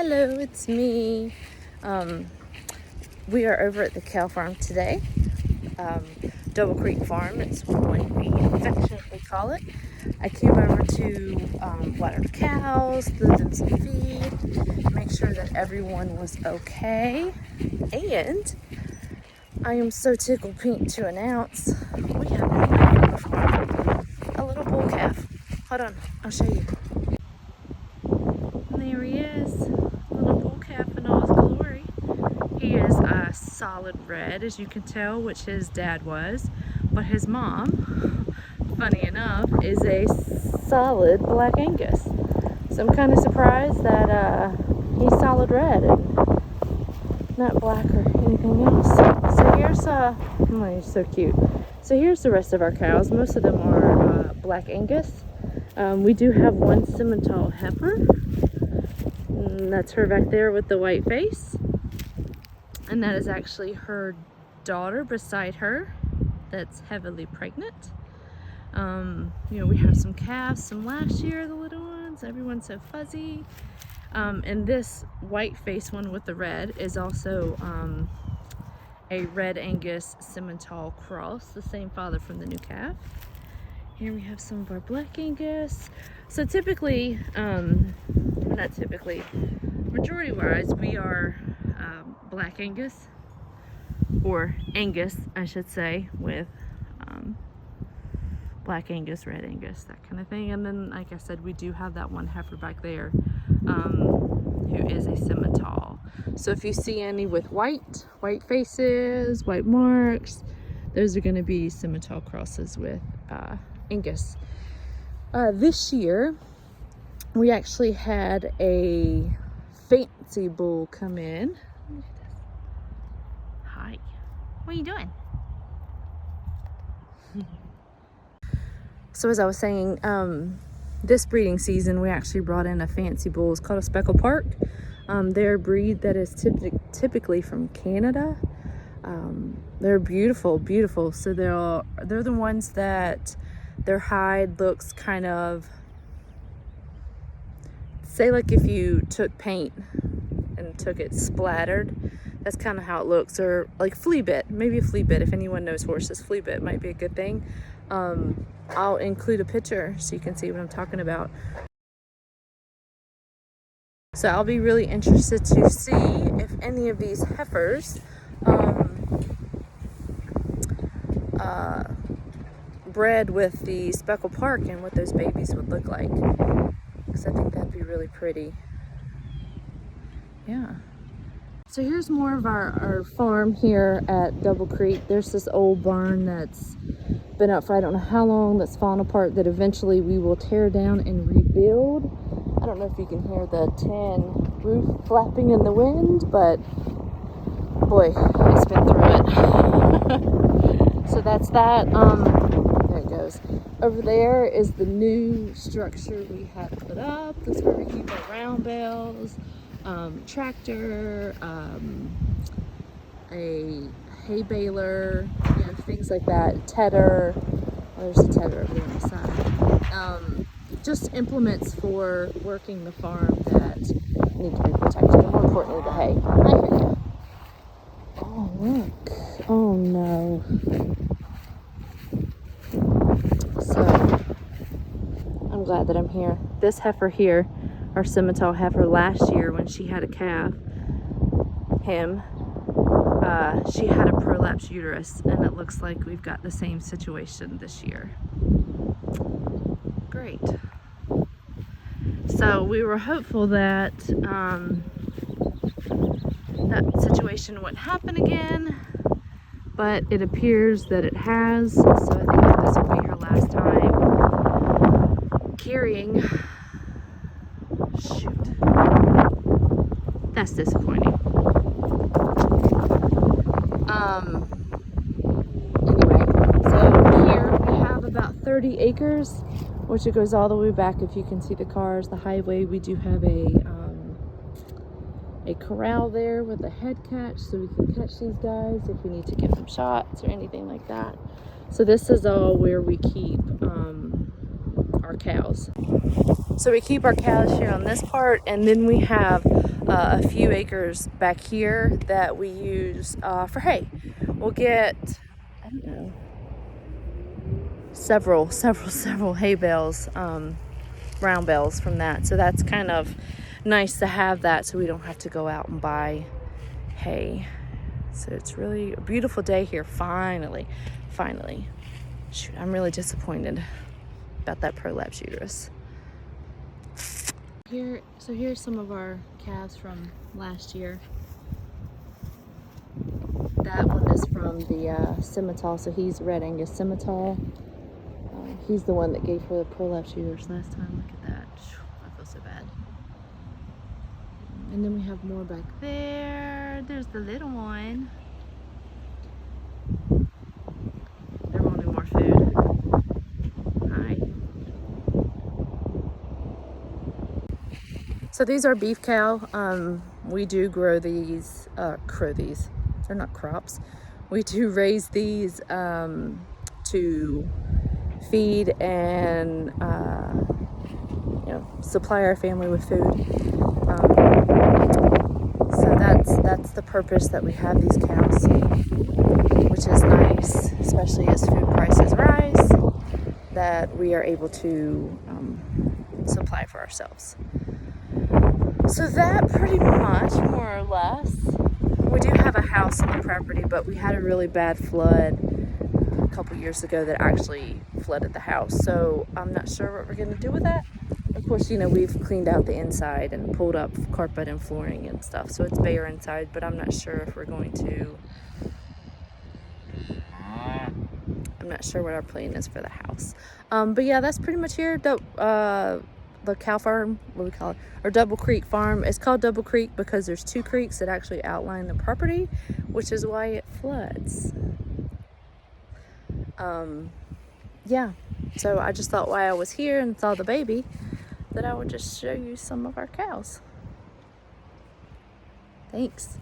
Hello, it's me. We are over at the cow farm today. Double Creek Farm, it's what we affectionately call it. I came over to water the cows, give them some feed, make sure that everyone was okay. And I am so tickled pink to announce we have a new on the farm, a little bull calf. Hold on, I'll show you. And there he is, little bull calf in all his glory. He is a solid red, as you can tell, which his dad was, but his mom, funny enough, is a solid Black Angus. So I'm kind of surprised that he's solid red and not black or anything else. So here's oh, he's so cute. So here's the rest of our cows. Most of them are Black Angus. We do have one Simmental heifer. And that's her back there with the white face. And that is actually her daughter beside her that's heavily pregnant. We have some calves, some last year, the little ones. Everyone's so fuzzy. And this white face one with the red is also a Red Angus Simmental cross, the same father from the new calf. Here we have some of our Black Angus. So typically, not typically, majority wise, we are Black Angus, or Angus I should say, with Black Angus, Red Angus, that kind of thing. And then, like I said, we do have that one heifer back there who is a Simmental. So if you see any with white faces, white marks, those are going to be Simmental crosses with Angus. This year we actually had a fancy bull come in. Hi, what are you doing? So as I was saying, this breeding season we actually brought in a fancy bull. It's called a Speckle Park. They're a breed that is typically from Canada. They're beautiful. So they're the ones that their hide looks kind of, say like if you took paint and took it splattered, that's kind of how it looks. Or like flea bit, maybe a flea bit. If anyone knows horses, flea bit might be a good thing. I'll include a picture so you can see what I'm talking about. So I'll be really interested to see if any of these heifers bred with the Speckle Park and what those babies would look like, because I think that'd be really pretty. Yeah. So here's more of our farm here at Double Creek. There's this old barn that's been up for I don't know how long, that's fallen apart, that eventually we will tear down and rebuild. I don't know if you can hear the tin roof flapping in the wind, but boy, it's been through it. So that's that. There it goes. Over there is the new structure we had put up. That's where we keep our round bales, tractor, a hay baler, things like that. Tedder. Oh, there's a tedder over there on the side. Just implements for working the farm that need to be protected, and more importantly, the hay. I hear you. Oh, look. Oh, no. So, I'm glad that I'm here. This heifer here, our Simmental heifer, last year when she had a calf, she had a prolapsed uterus, and it looks like we've got the same situation this year. Great. So we were hopeful that that situation wouldn't happen again, but it appears that it has. So I think that this will be her last time carrying. Shoot. That's disappointing. Anyway, so here we have about 30 acres, which it goes all the way back. If you can see the cars, the highway, we do have a corral there with a head catch, so we can catch these guys if we need to give them shots or anything like that. So this is all where we keep our cows. So we keep our cows here on this part, and then we have a few acres back here that we use for hay. We'll get, I don't know, several hay bales, brown bales from that. So that's kind of nice to have that, so we don't have to go out and buy hay. So it's really a beautiful day here. Finally. Shoot, I'm really disappointed about that prolapse uterus. Here's some of our calves from last year. That one is from the Simmental, so he's Red Angus Simmental. He's the one that gave her the prolapse uterus last time. Look at that. I feel so bad. And then we have more back there. There's the little one. They're wanting more food. Hi. So these are beef cow. We do grow these. They're not crops. We do raise these to feed and supply our family with food. So that's the purpose that we have these cows, which is nice, especially as food prices rise, that we are able to supply for ourselves. So that pretty much, more or less. We do have a house on the property, but we had a really bad flood a couple years ago that actually flooded the house. So I'm not sure what we're going to do with that. Of course, we've cleaned out the inside and pulled up carpet and flooring and stuff. So it's bare inside, but I'm not sure if we're going to... I'm not sure what our plan is for the house. But yeah, that's pretty much here. The cow farm, what we call it, or Double Creek Farm. It's called Double Creek because there's two creeks that actually outline the property, which is why it floods. Yeah, so I just thought while I was here and saw the baby that I would just show you some of our cows. Thanks.